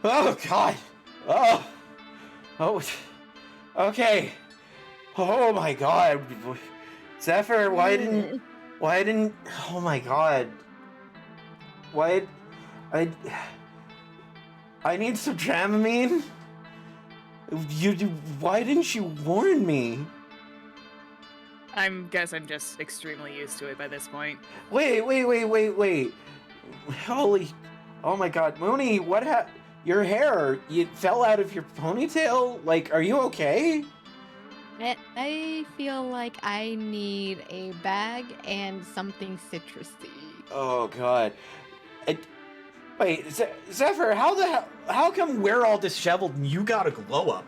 Oh God! Oh, oh, okay. Oh my God, Zephyr, why didn't? Oh my God, why? I, I need some Dramamine. Why didn't you warn me? I'm just extremely used to it by this point. Wait. Holy, oh my God, Moonie, what happened? Your hair, it fell out of your ponytail? Like, are you okay? I feel like I need a bag and something citrusy. Oh God. Wait, Zephyr, how come we're all disheveled and you got a glow up?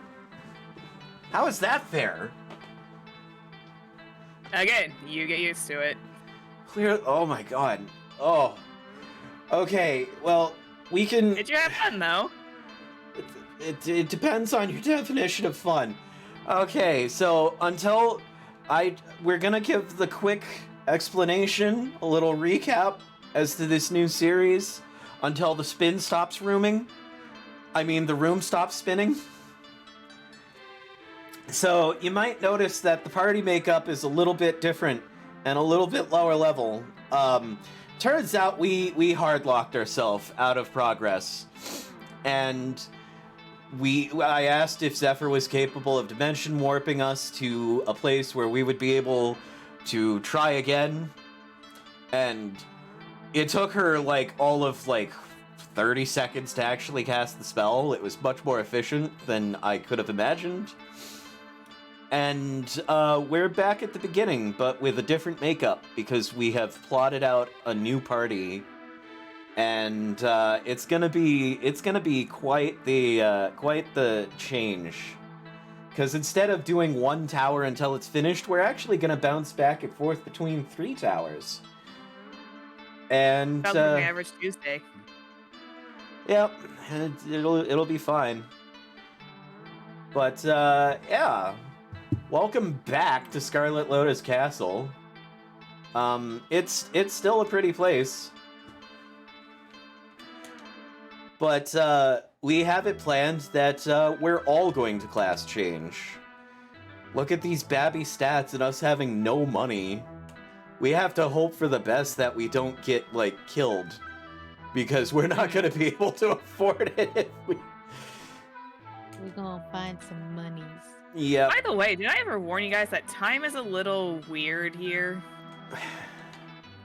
How is that fair? Again, you get used to it. Oh my God. Oh. Okay, well, we can... Did you have fun, though? It depends on your definition of fun. Okay, so we're gonna give the quick explanation, a little recap as to this new series until the spin stops rooming. I mean, the room stops spinning. So you might notice that the party makeup is a little bit different and a little bit lower level. Turns out we hard locked ourselves out of progress, and I asked if Zephyr was capable of dimension warping us to a place where we would be able to try again, and it took her like all of like 30 seconds to actually cast the spell. It was much more efficient than I could have imagined. And we're back at the beginning, but with a different makeup, because we have plotted out a new party, and it's gonna be quite the change. Because instead of doing one tower until it's finished, we're actually gonna bounce back and forth between 3 towers. And Sounds like my average Tuesday. Yep, it'll be fine. But yeah. Welcome back to Scarlet Lotus Castle. It's still a pretty place. But we have it planned that we're all going to class change. Look at these babby stats and us having no money. We have to hope for the best that we don't get, like, killed. Because we're not going to be able to afford it if we... We're gonna find some monies. Yeah. By the way, did I ever warn you guys that time is a little weird here?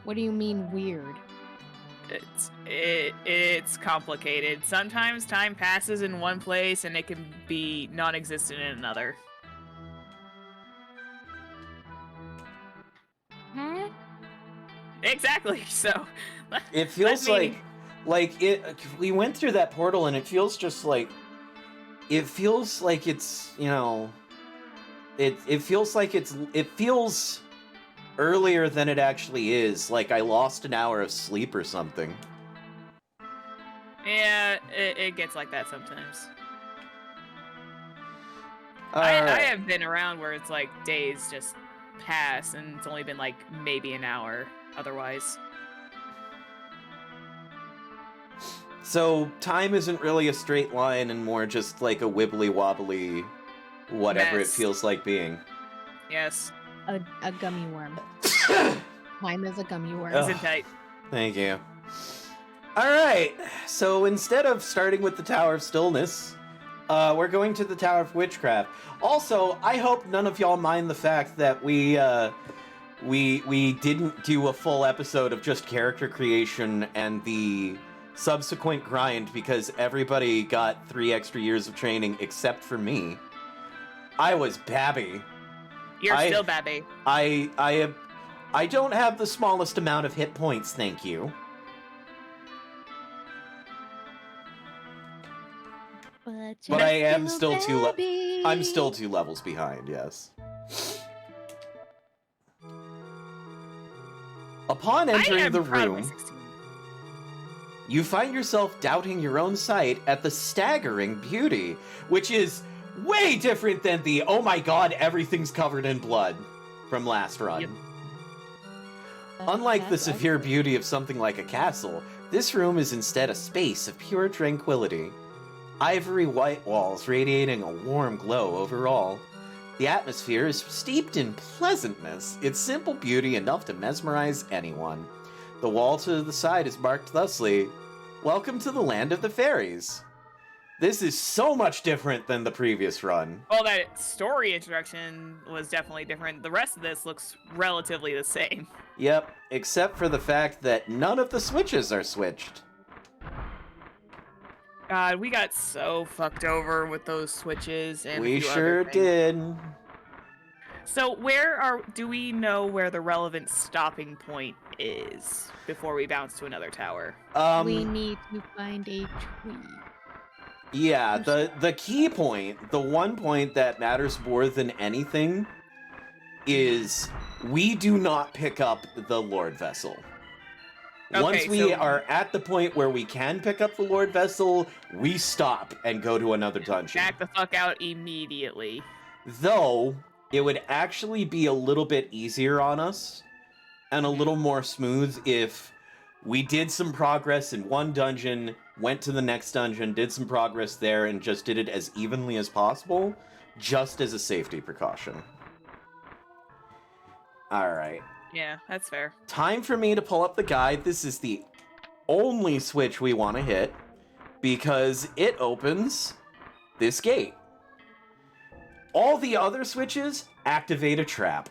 What do you mean weird? It's complicated. Sometimes time passes in one place and it can be non-existent in another. Huh? Exactly. So it feels like we went through that portal and it feels just like it's, you know, it feels earlier than it actually is. Like I lost an hour of sleep or something. Yeah, it gets like that sometimes. I have been around where it's like days just pass and it's only been like maybe an hour otherwise. So time isn't really a straight line and more just like a wibbly wobbly whatever Mess. It feels like being. Yes. A gummy worm. Time is a gummy worm. Isn't tight. Thank you. Alright, so instead of starting with the Tower of Stillness, we're going to the Tower of Witchcraft. Also, I hope none of y'all mind the fact that we didn't do a full episode of just character creation and the subsequent grind because everybody got 3 extra years of training except for me. I was babby. You're still babby. I don't have the smallest amount of hit points, thank you. But I am still I'm still 2 levels behind, yes. Upon entering the room, you find yourself doubting your own sight at the staggering beauty, which is way different than the oh my god, everything's covered in blood from last run. Yep. Unlike the severe beauty of something like a castle, this room is instead a space of pure tranquility. ivory white walls radiating a warm glow overall. The atmosphere is steeped in pleasantness, its simple beauty enough to mesmerize anyone. The wall to the side is marked thusly, "Welcome to the land of the fairies." This is so much different than the previous run. Well, that story introduction was definitely different. The rest of this looks relatively the same. Yep, except for the fact that none of the switches are switched. God, we got so fucked over with those switches and We a few sure other things. did. So do we know where the relevant stopping point is before we bounce to another tower? We need to find a tree. Yeah, the key point, the one point that matters more than anything, is we do not pick up the Lord Vessel. Once we are at the point where we can pick up the Lord Vessel, we stop and go to another dungeon. Back the fuck out immediately. Though, it would actually be a little bit easier on us, and a little more smooth if we did some progress in one dungeon, went to the next dungeon, did some progress there, and just did it as evenly as possible, just as a safety precaution. Alright. Yeah, that's fair. Time for me to pull up the guide. This is the only switch we want to hit, because it opens this gate. All the other switches activate a trap.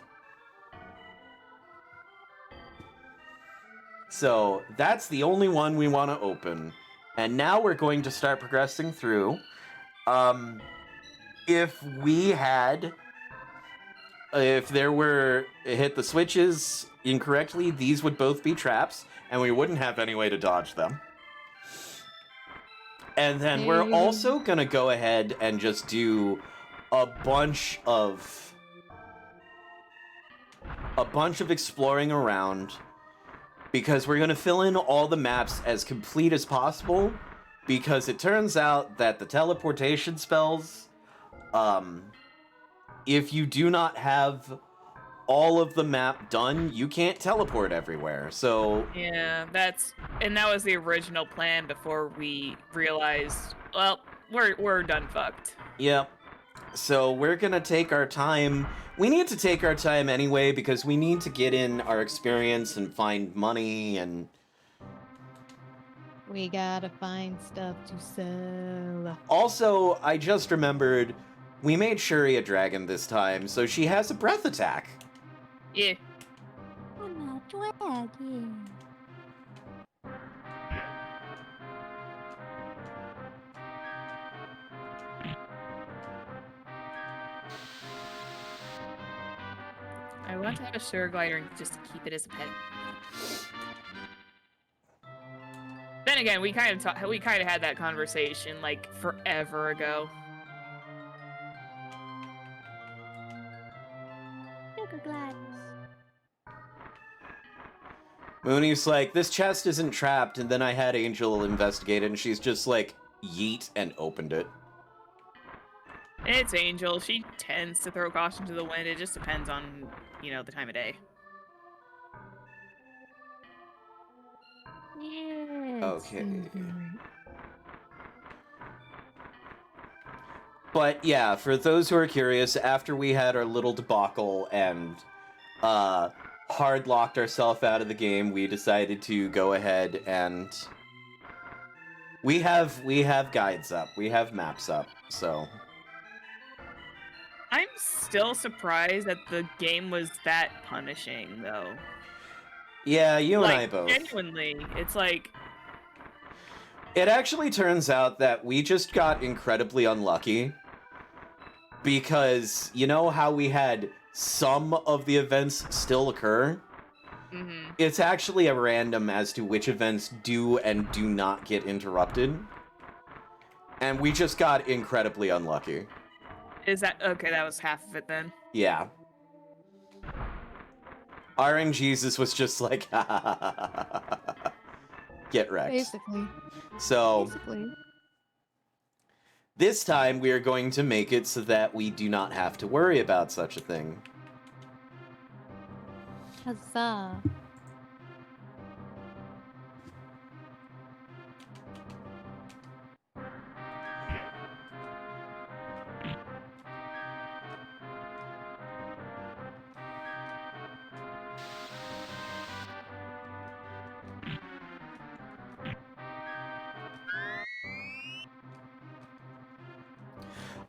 So that's the only one we want to open. And now we're going to start progressing through. If there were hit the switches incorrectly, these would both be traps, and we wouldn't have any way to dodge them. And then we're also gonna go ahead and just do a bunch of exploring around, because we're gonna fill in all the maps as complete as possible, because it turns out that the teleportation spells, if you do not have all of the map done, you can't teleport everywhere. So yeah, that was the original plan before we realized, well, we're done fucked. Yep. So we're gonna take our time. We need to take our time anyway, because we need to get in our experience and find money, and we gotta find stuff to sell. Also, I just remembered, we made Shuri a dragon this time, so she has a breath attack. Yeah. I'm a dragon. I want to have a sugar glider and just keep it as a pet. Then again, we kind of had that conversation like forever ago. Sugar gliders. Moonie's like, this chest isn't trapped, and then I had Angel investigate it, and she's just like, yeet, and opened it. It's Angel. She tends to throw caution to the wind. It just depends on, the time of day. Yeah. Okay. But yeah, for those who are curious, after we had our little debacle and hard locked ourselves out of the game, we decided to go ahead and we have guides up, we have maps up, so I'm still surprised that the game was that punishing, though. yeah, you and I both. Genuinely, it's like... It actually turns out that we just got incredibly unlucky, because you know how we had some of the events still occur? Mm-hmm. It's actually a random as to which events do and do not get interrupted. And we just got incredibly unlucky. Is that... Okay, that was half of it then. Yeah. RNGesus was just like, get wrecked. Basically. So, this time we are going to make it so that we do not have to worry about such a thing. Huzzah.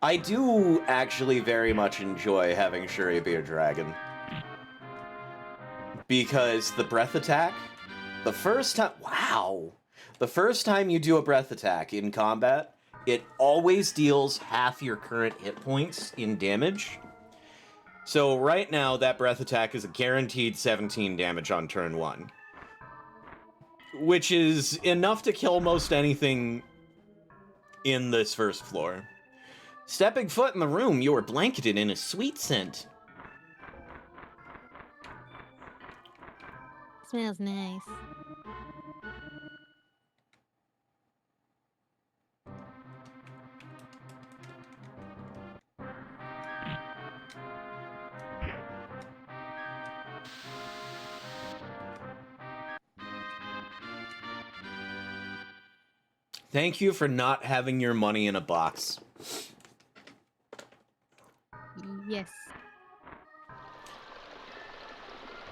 I do actually very much enjoy having Shuri be a dragon. Because the breath attack, the first time you do a breath attack in combat, it always deals half your current hit points in damage. So right now, that breath attack is a guaranteed 17 damage on turn 1. Which is enough to kill most anything in this first floor. Stepping foot in the room, you are blanketed in a sweet scent. Smells nice. Thank you for not having your money in a box. Yes.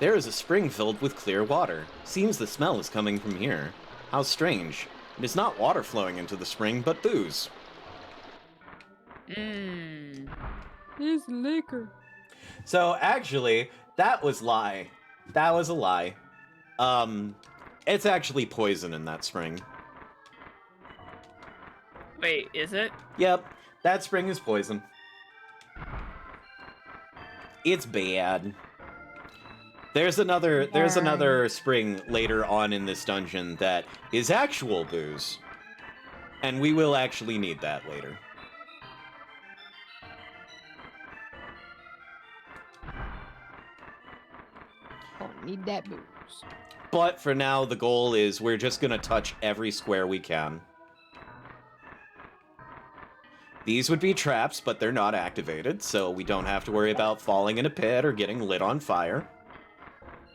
There is a spring filled with clear water. Seems the smell is coming from here. How strange. It is not water flowing into the spring, but booze. It's liquor. So actually, that was lie. That was a lie. It's actually poison in that spring. Wait, is it? Yep, that spring is poison. It's bad. There's another spring later on in this dungeon that is actual booze. And we will actually need that later. Don't need that booze. But for now, the goal is we're just gonna touch every square we can. These would be traps, but they're not activated, so we don't have to worry about falling in a pit or getting lit on fire.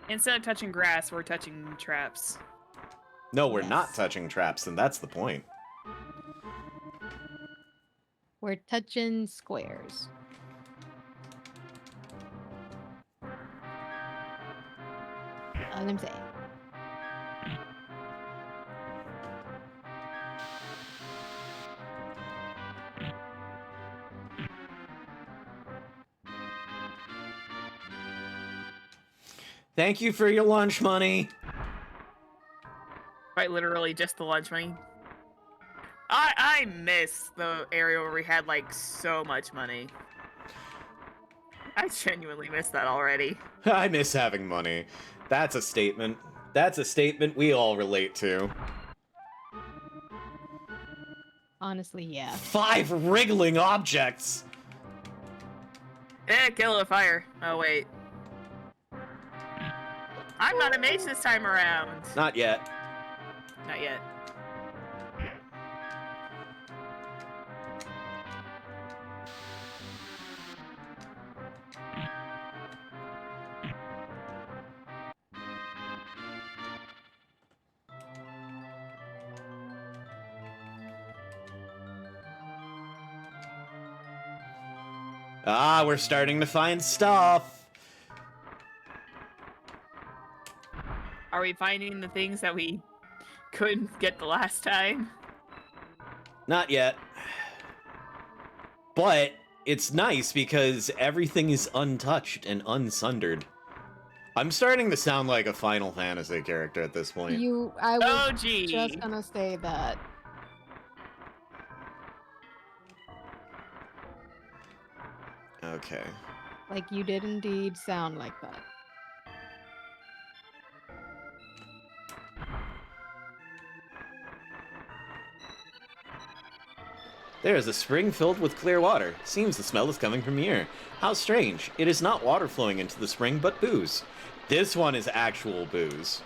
Instead of touching grass, we're touching traps. No, we're Yes. not touching traps, and that's the point. We're touching squares. All I'm saying. Thank you for your lunch money. Quite literally just the lunch money. I miss the area where we had like so much money. I genuinely miss that already. I miss having money. That's a statement. That's a statement we all relate to. Honestly, yeah. 5 wriggling objects! Kill a fire. Oh wait. I'm not a mage this time around. Not yet. Not yet. Ah, we're starting to find stuff. Are we finding the things that we couldn't get the last time? Not yet. But it's nice because everything is untouched and unsundered. I'm starting to sound like a Final Fantasy character at this point. I was Oh gee. just gonna say that. Okay. Like, you did indeed sound like that. There is a spring filled with clear water. Seems the smell is coming from here. How strange. It is not water flowing into the spring, but booze. This one is actual booze.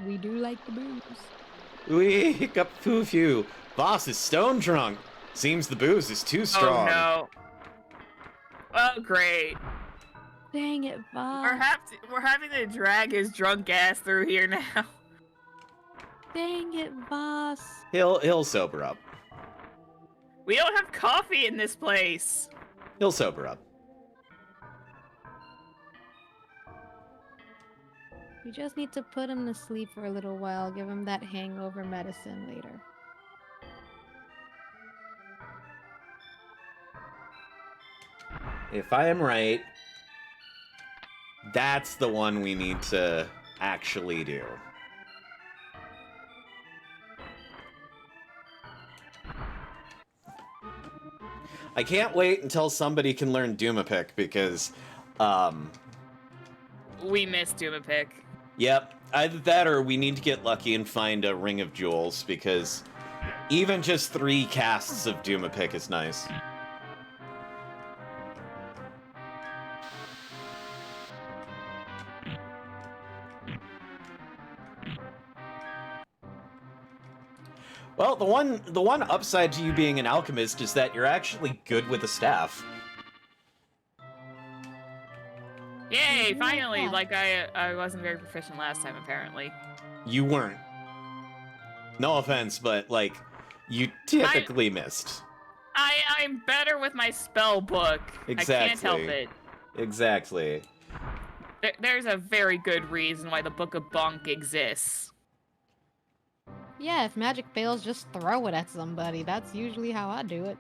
We do like the booze. Wee, hiccup foo phew. Boss is stone drunk. Seems the booze is too strong. Oh no. Oh great. Dang it, Bob. We're having to drag his drunk ass through here now. Dang it, boss. He'll sober up. We don't have coffee in this place. He'll sober up. We just need to put him to sleep for a little while, give him that hangover medicine later. if I am right, that's the one we need to actually do. I can't wait until somebody can learn Doomapic because, We missed Doomapic. yep, either that or we need to get lucky and find a Ring of Jewels because even just 3 casts of Doomapic is nice. Well, the one upside to you being an alchemist is that you're actually good with a staff. Yay, finally! Like, I wasn't very proficient last time, apparently. You weren't. No offense, but, like, you typically missed. I'm better with my spell book. Exactly. I can't help it. Exactly. There's a very good reason why the Book of Bonk exists. Yeah, if magic fails, just throw it at somebody. That's usually how I do it.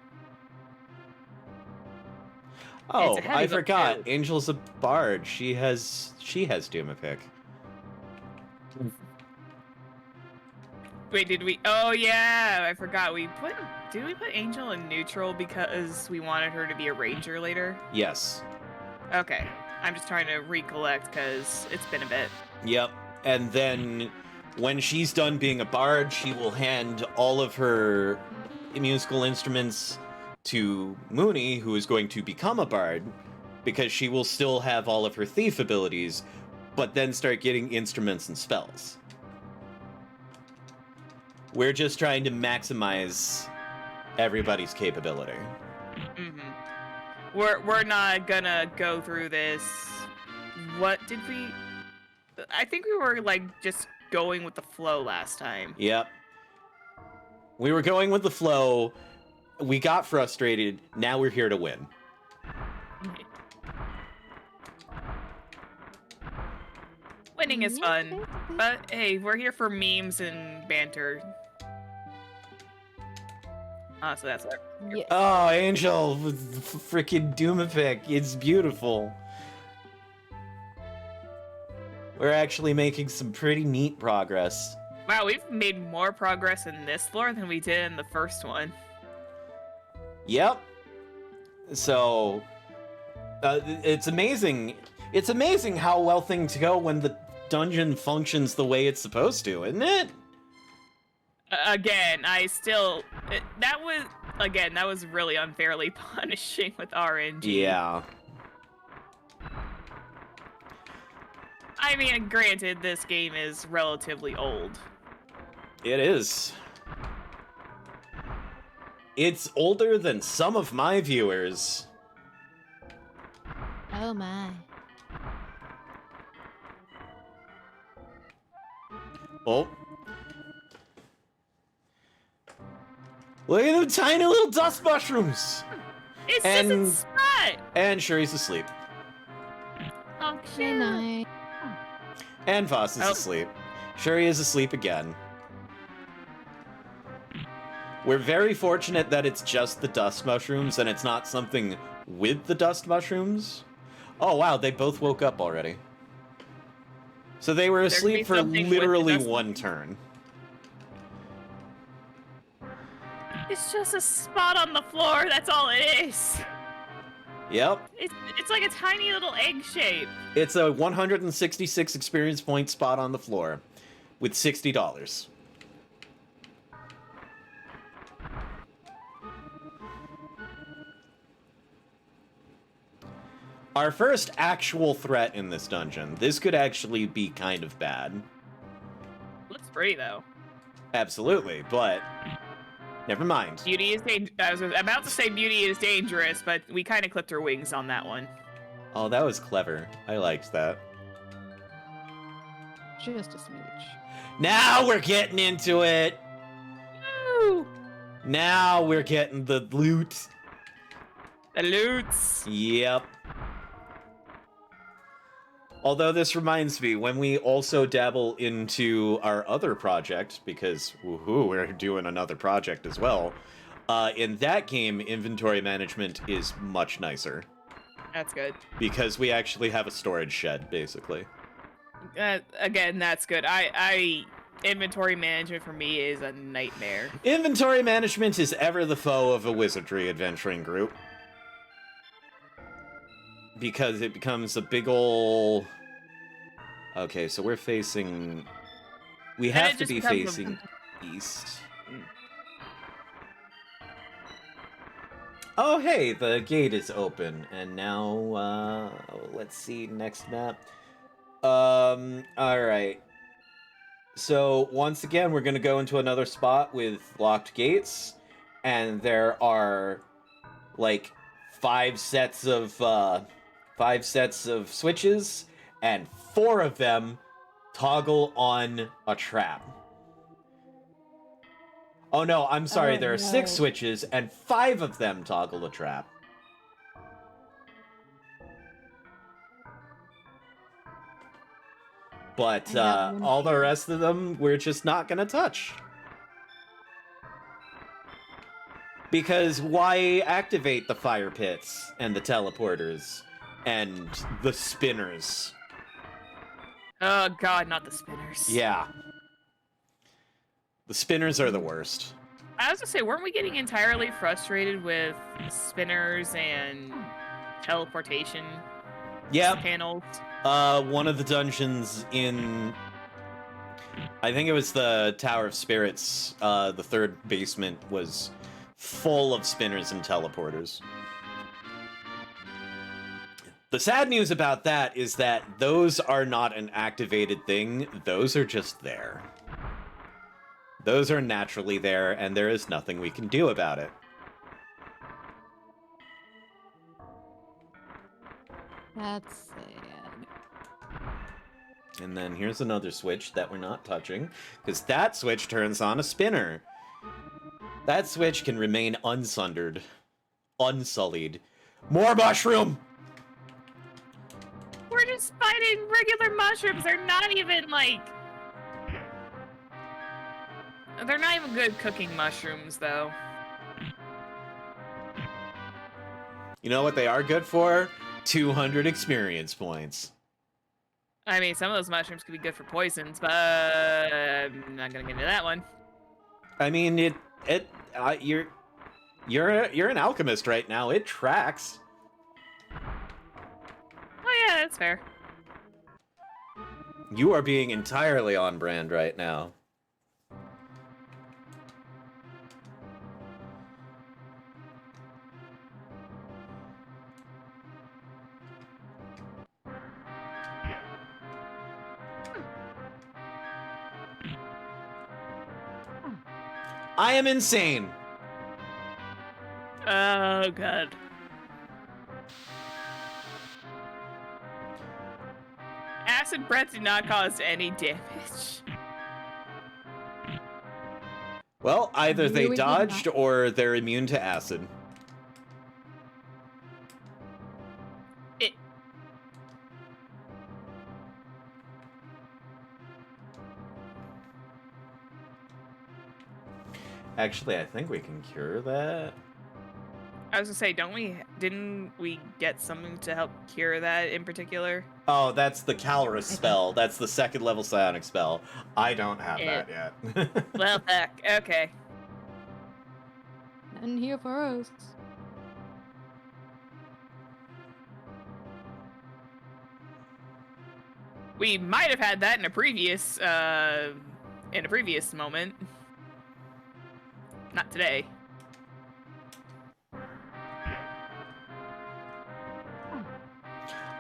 Oh, It's a I heavy book, forgot. too. Angel's a bard. She has Doomapic. Wait, did we? Oh yeah, I forgot. Did we put Angel in neutral because we wanted her to be a ranger later? Yes. Okay, I'm just trying to recollect because it's been a bit. Yep. And then when she's done being a bard, she will hand all of her musical instruments to Moonie, who is going to become a bard, because she will still have all of her thief abilities, but then start getting instruments and spells. We're just trying to maximize everybody's capability. Mm-hmm. We're not gonna go through this. What did we? I think we were like just going with the flow last time. Yep. We were going with the flow. We got frustrated. Now we're here to win. Winning is fun, but hey, we're here for memes and banter. So that's it. Yeah. Oh, Angel with freaking Doomapic. It's beautiful. We're actually making some pretty neat progress. Wow, we've made more progress in this floor than we did in the first one. Yep. So, it's amazing. It's amazing how well things go when the dungeon functions the way it's supposed to, isn't it? Again, that was really unfairly punishing with RNG. Yeah. I mean, granted, this game is relatively old. It is. It's older than some of my viewers. Oh my. Oh. Look at them tiny little dust mushrooms! It's And- just a spot! And Shuri's asleep. Oh, Good cute. night. And Voss is Oh. asleep. Shuri is asleep again. We're very fortunate that it's just the dust mushrooms and it's not something with the dust mushrooms. Oh wow, they both woke up already. So they were There could be asleep for something with the literally dust one turn. It's just a spot on the floor, that's all it is. Yep. It's like a tiny little egg shape. It's a 166 experience point spot on the floor with $60. Our first actual threat in this dungeon. This could actually be kind of bad. Looks pretty though. Absolutely, but never mind. Beauty is I was about to say beauty is dangerous, but we kind of clipped her wings on that one. Oh, that was clever. I liked that. Just a smooch. Now we're getting into it. Woo! Now we're getting the loot. The loots. Yep. Although this reminds me, when we also dabble into our other project, because woohoo, we're doing another project as well, in that game, inventory management is much nicer. That's good. Because we actually have a storage shed, basically. Again, that's good. I inventory management for me is a nightmare. Inventory management is ever the foe of a wizardry adventuring group. Because it becomes a big ol'... Okay, so we're facing... We have to be facing east. Oh, hey, the gate is open. And now, let's see, next map. Alright. So, once again, we're gonna go into another spot with locked gates. And there are, like, 5 sets of switches. And 4 of them toggle on a trap. Oh no, I'm sorry, there are 6 switches, and 5 of them toggle a trap. But, all the rest of them, we're just not gonna touch. Because why activate the fire pits, and the teleporters, and the spinners? Oh god, not the spinners. Yeah. The spinners are the worst. I was gonna say, weren't we getting entirely frustrated with spinners and teleportation panels? One of the dungeons in... I think it was the Tower of Spirits, the 3rd basement, was full of spinners and teleporters. The sad news about that is that those are not an activated thing, those are just there. Those are naturally there, and there is nothing we can do about it. That's sad. And then here's another switch that we're not touching, because that switch turns on a spinner. That switch can remain unsundered. Unsullied. More mushroom! We're just fighting regular mushrooms. They're not even, like... They're not even good cooking mushrooms, though. You know what they are good for? 200 experience points. I mean, some of those mushrooms could be good for poisons, but I'm not gonna get into that one. I mean, you're an alchemist right now. It tracks. Oh yeah, that's fair. You are being entirely on brand right now. I am insane. Oh god. Acid breath did not cause any damage. Well, either they dodged or they're immune to acid. Actually, I think we can cure that. I was gonna say, didn't we get something to help cure that in particular? Oh, that's the Calorus spell. That's the 2nd level psionic spell. I don't have that yet. Well, heck, okay. Nothing here for us. We might have had that in a previous moment. Not today.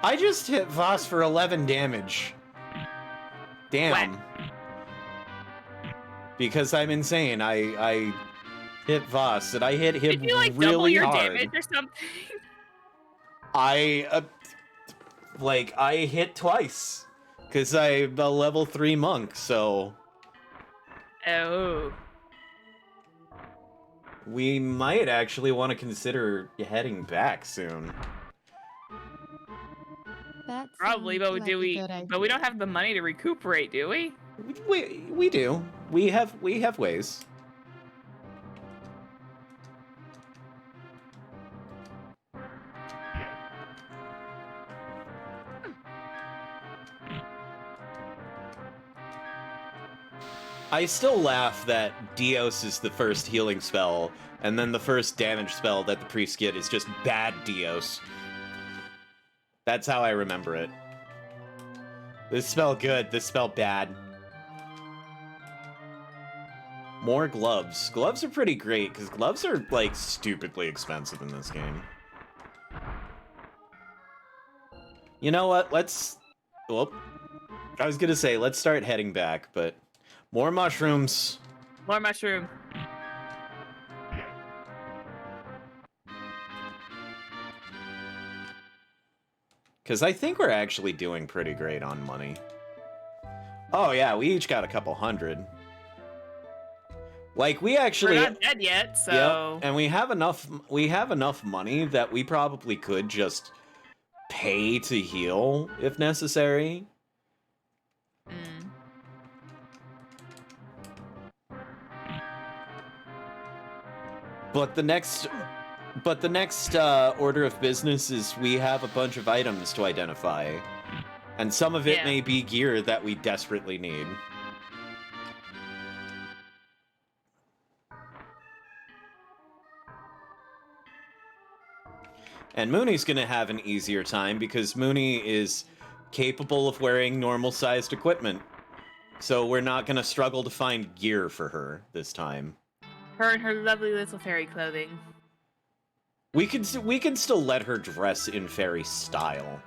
I just hit Voss for 11 damage. Damn. What? Because I'm insane. I hit Voss, and I hit him Did you, like, really double your hard. damage or something? I hit twice. Because I'm a level 3 monk, so... Oh. We might actually want to consider heading back soon. That Probably, but sounds do like a we? good idea. But we don't have the money to recuperate, do we? We do. We have ways. I still laugh that Dios is the first healing spell, and then the first damage spell that the priests get is just bad Dios. That's how I remember it. This spell good, this spell bad. More gloves. Gloves are pretty great, because gloves are, like, stupidly expensive in this game. You know what, let's... Whoop. I was gonna say, let's start heading back, but... More mushrooms. More mushroom. Because I think we're actually doing pretty great on money. Oh yeah, we each got a couple hundred. Like, we actually... We're not dead yet, so... Yep, and we have enough money that we probably could just pay to heal, if necessary. Mm. But the next order of business is we have a bunch of items to identify. And some of it may be gear that we desperately need. And Moonie's gonna have an easier time because Moonie is capable of wearing normal-sized equipment. So we're not gonna struggle to find gear for her this time. Her and her lovely little fairy clothing. We can still let her dress in fairy style.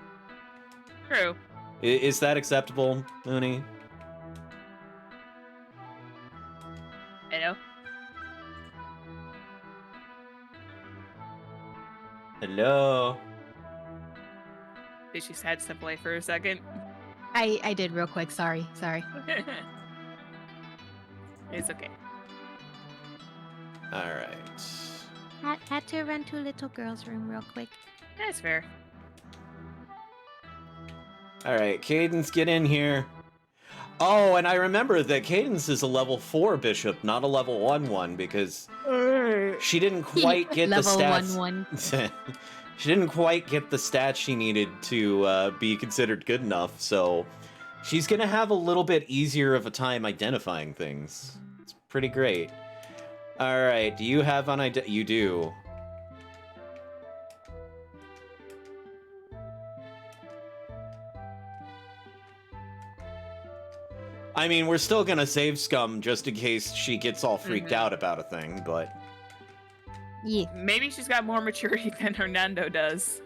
True. Is that acceptable, Moonie? Hello? Hello? Did she sad step away for a second? I did real quick. Sorry. It's okay. Alright. Had to run to little girl's room real quick. That's fair. Alright, Cadence, get in here. Oh, and I remember that Cadence is a level 4 bishop, not a level 1 one, because she didn't quite get the stats. Level 1-1. She didn't quite get the stats she needed to be considered good enough, so she's gonna have a little bit easier of a time identifying things. It's pretty great. Alright, do you have you do. I mean, we're still gonna save Scum just in case she gets all freaked out about a thing, but... Yeah. Maybe she's got more maturity than Hernando does.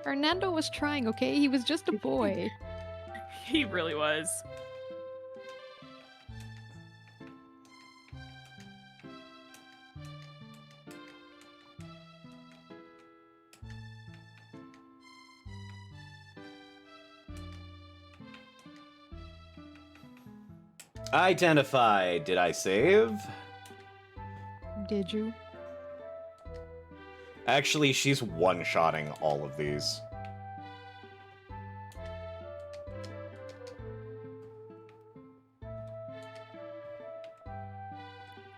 Fernando was trying, okay? He was just a boy. He really was. Identify. Did I save? Did you? Actually, she's one-shotting all of these.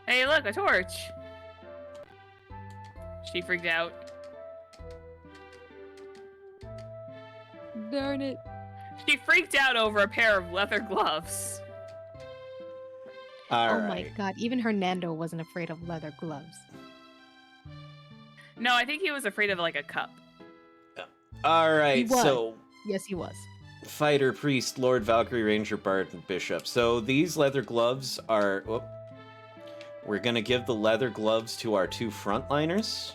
Hey, look, a torch! She freaked out. Darn it. She freaked out over a pair of leather gloves. All oh right. my god, even Hernando wasn't afraid of leather gloves. No, I think he was afraid of, like, a cup. All right, He was. so... Yes, he was. Fighter, Priest, Lord, Valkyrie, Ranger, Bard, and Bishop. So these leather gloves are... Whoop. We're gonna give the leather gloves to our 2 frontliners.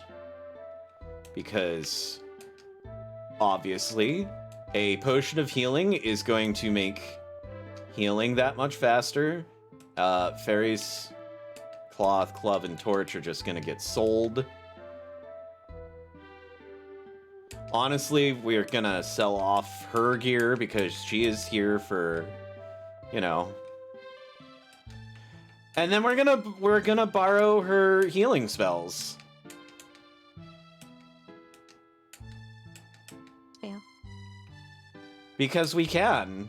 Because... obviously, a potion of healing is going to make healing that much faster. Fairies, Cloth, Club, and Torch are just gonna get sold. Honestly, we're gonna sell off her gear because she is here for, you know. And then we're gonna borrow her healing spells. Fail. Because we can.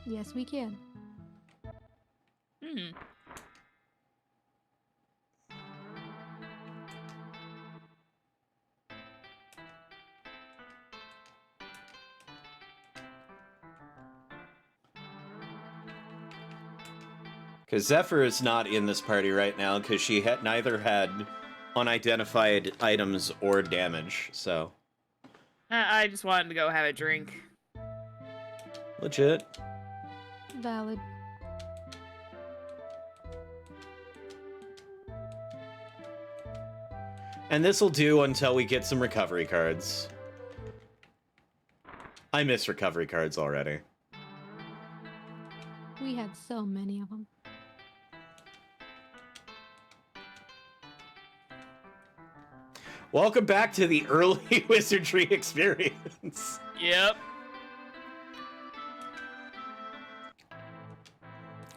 Yes, we can. Hmm. Because Zephyr is not in this party right now because she neither had unidentified items or damage, so. I just wanted to go have a drink. Legit. Valid. And this'll do until we get some recovery cards. I miss recovery cards already. We had so many of them. Welcome back to the early Wizardry experience. Yep.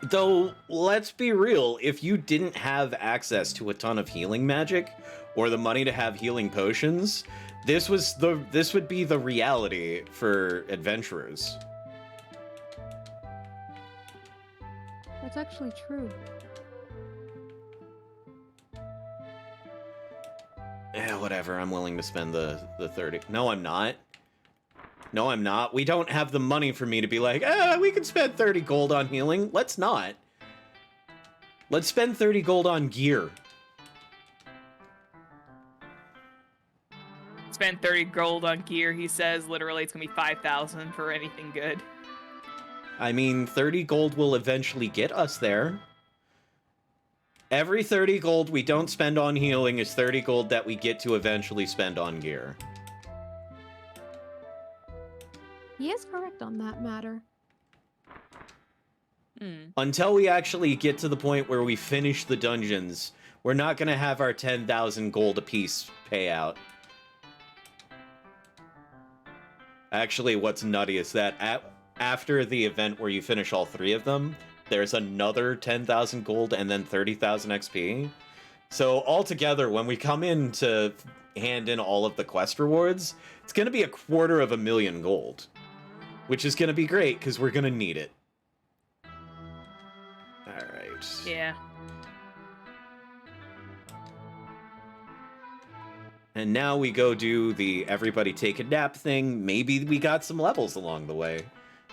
Though, let's be real, if you didn't have access to a ton of healing magic, or the money to have healing potions, this would be the reality for adventurers. That's actually true. Yeah, whatever, I'm willing to spend the 30. No, I'm not. No, I'm not. We don't have the money for me to be like, we can spend 30 gold on healing. Let's not. Let's spend 30 gold on gear. Spend 30 gold on gear, he says. Literally, it's gonna be 5,000 for anything good. I mean, 30 gold will eventually get us there. Every 30 gold we don't spend on healing is 30 gold that we get to eventually spend on gear. He is correct on that matter. Until we actually get to the point where we finish the dungeons, we're not going to have our 10,000 gold apiece payout. Actually, what's nutty is that after the event where you finish all 3 of them, there's another 10,000 gold and then 30,000 XP. So altogether, when we come in to hand in all of the quest rewards, it's going to be 250,000 gold. Which is going to be great, because we're going to need it. Alright. Yeah. And now we go do the everybody take a nap thing. Maybe we got some levels along the way.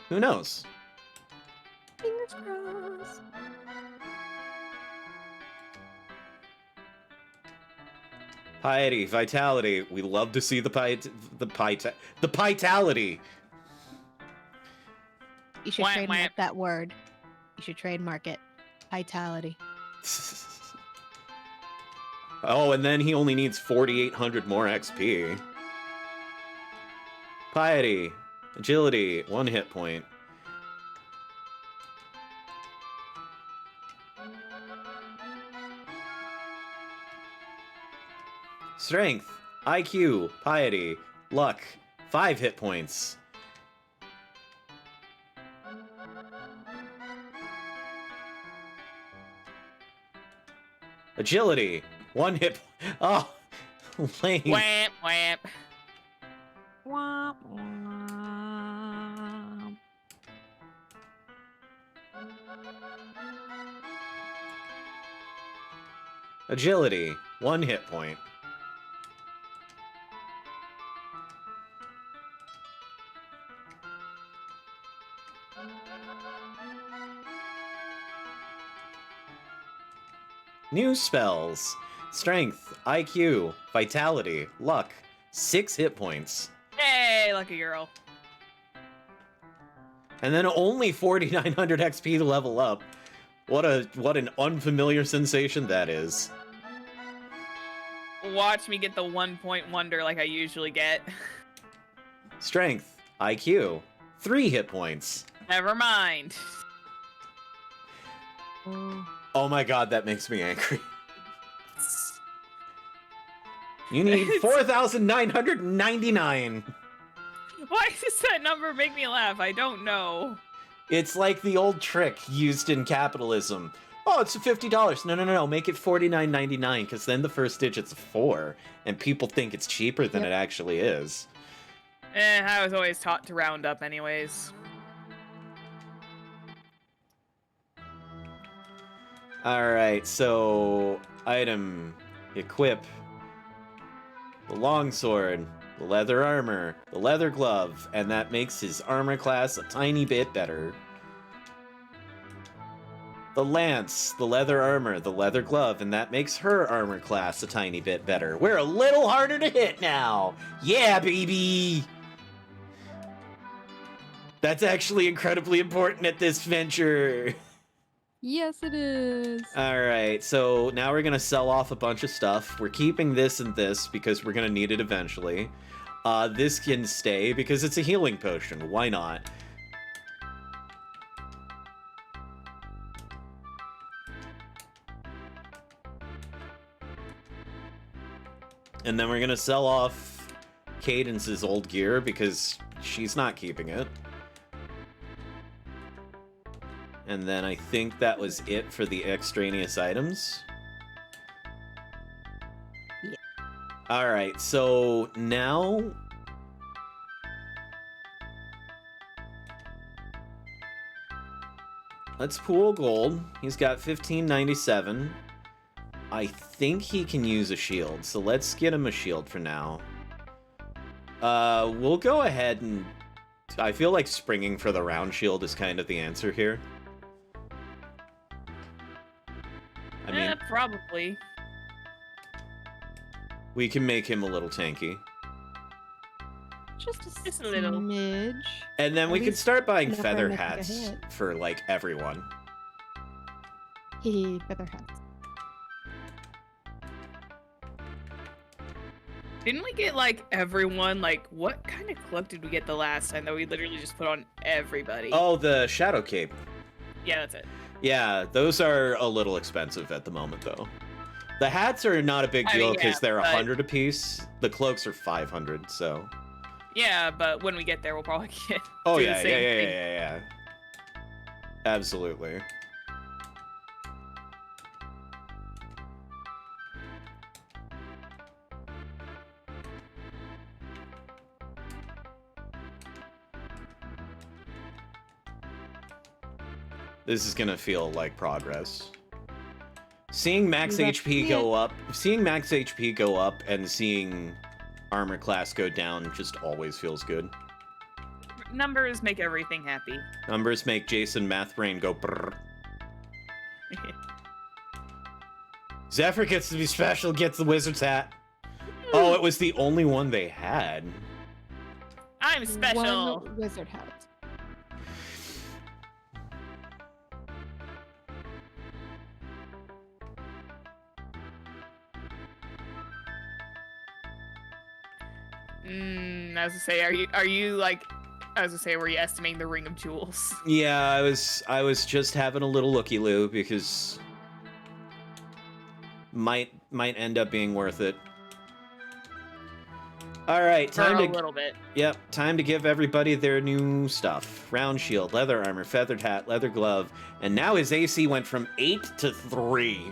Who knows? Fingers crossed. Piety, vitality. We love to see the pitality. You should Wah, trademark wah. that word. You should trademark it. Vitality. Oh, and then he only needs 4,800 more XP. Piety, agility, 1 hit point. Strength, IQ, piety, luck, 5 hit points. Agility, 1 hit. Oh, lame. Wham, wham. Womp womp. Agility, 1 hit point. New spells. Strength, IQ, vitality, luck, 6 hit points. Hey, lucky girl. And then only 4,900 XP to level up. What an unfamiliar sensation that is. Watch me get the 1-point wonder like I usually get. Strength, IQ, 3 hit points. Never mind. Oh my god, that makes me angry. You need 4,999. Why does that number make me laugh? I don't know. It's like the old trick used in capitalism. Oh, it's $50. No. Make it $49.99, because then the first digit's a 4, and people think it's cheaper than it actually is. I was always taught to round up anyways. Alright, so item, equip, the longsword, the leather armor, the leather glove, and that makes his armor class a tiny bit better. the lance, the leather armor, the leather glove, and that makes her armor class a tiny bit better. We're a little harder to hit now. Yeah, baby! That's actually incredibly important at this venture. Yes, it is. Alright, so now we're gonna sell off a bunch of stuff. We're keeping this and this because we're gonna need it eventually. This can stay because it's a healing potion. Why not? And then we're gonna sell off Cadence's old gear because she's not keeping it. And then I think that was it for the extraneous items. Yeah. Alright, so now... let's pool gold. He's got 1597. I think he can use a shield, so let's get him a shield for now. We'll go ahead and... I feel like springing for the round shield is kind of the answer here. I mean, probably. we can make him a little tanky. Just a little. smidge. And then At we could least start buying enough feather for him to take a hats hit. for, like, everyone. Hey, feather hats. Didn't we get, like, everyone? Like, what kind of cloak did we get the last time that we literally just put on everybody? Oh, the Shadow Cape. Yeah, that's it. Yeah, those are a little expensive at the moment, though. The hats are not a big I mean, deal because yeah, they're but- 100 apiece. The cloaks are 500, so... Yeah, but when we get there, we'll probably get Oh, do yeah, the same thing. yeah. Absolutely. This is gonna feel like progress. Seeing max Let's HP see go up, and seeing armor class go down just always feels good. Numbers make everything happy. Numbers make Jason Math Brain go brrr. Zephyr gets to be special, gets the wizard's hat. Oh, it was the only one they had. I'm special. One wizard hat. I was gonna say, are you like, I was gonna say, were you estimating the ring of jewels? Yeah, I was just having a little looky-loo because might end up being worth it. All right, For time a to little bit. Yep, time to give everybody their new stuff. Round shield, leather armor, feathered hat, leather glove, and now his AC went from 8 to 3,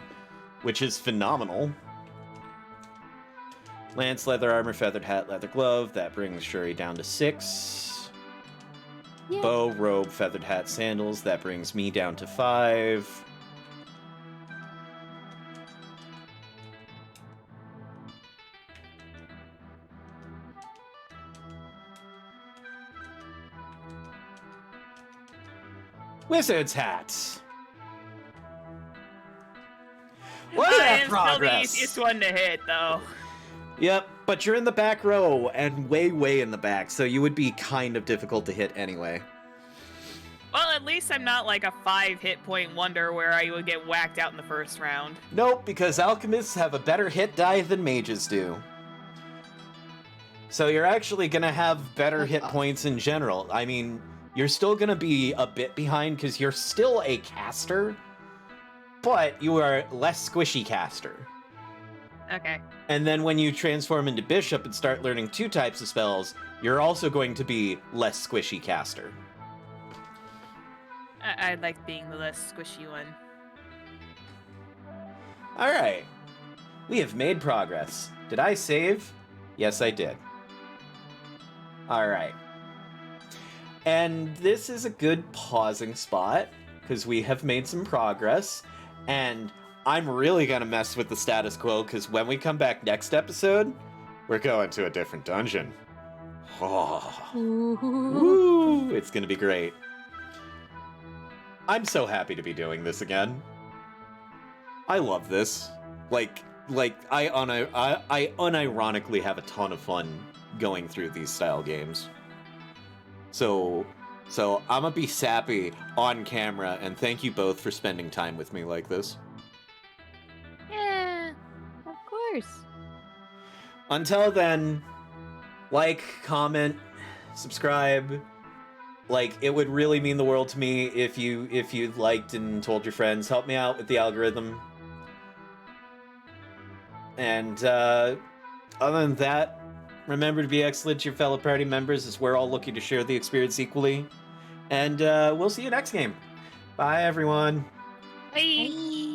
which is phenomenal. Lance, leather armor, feathered hat, leather glove. That brings Shuri down to 6. Yeah. Bow, robe, feathered hat, sandals. That brings me down to 5. Wizard's hats. What I a am still the progress! easiest one to hit, though. Yep, but you're in the back row and way in the back, so you would be kind of difficult to hit anyway. Well, at least I'm not like a 5 hit point wonder where I would get whacked out in the first round. Nope, because alchemists have a better hit die than mages do. So you're actually gonna have better hit points in general. I mean, you're still gonna be a bit behind because you're still a caster, but you are less squishy caster. Okay. And then when you transform into bishop and start learning 2 types of spells, you're also going to be less squishy caster. I like being the less squishy one. All right. We have made progress. Did I save? Yes, I did. All right. And this is a good pausing spot because we have made some progress. And I'm really going to mess with the status quo because when we come back next episode, we're going to a different dungeon. Oh. Ooh. Woo! It's going to be great. I'm so happy to be doing this again. I love this. Like I unironically have a ton of fun going through these style games. So I'm gonna be sappy on camera, and thank you both for spending time with me like this. Yeah, of course. Until then, like, comment, subscribe. Like, it would really mean the world to me if you liked and told your friends. Help me out with the algorithm. And other than that, remember to be excellent to your fellow party members, as we're all looking to share the experience equally. And we'll see you next game. Bye, everyone. Bye.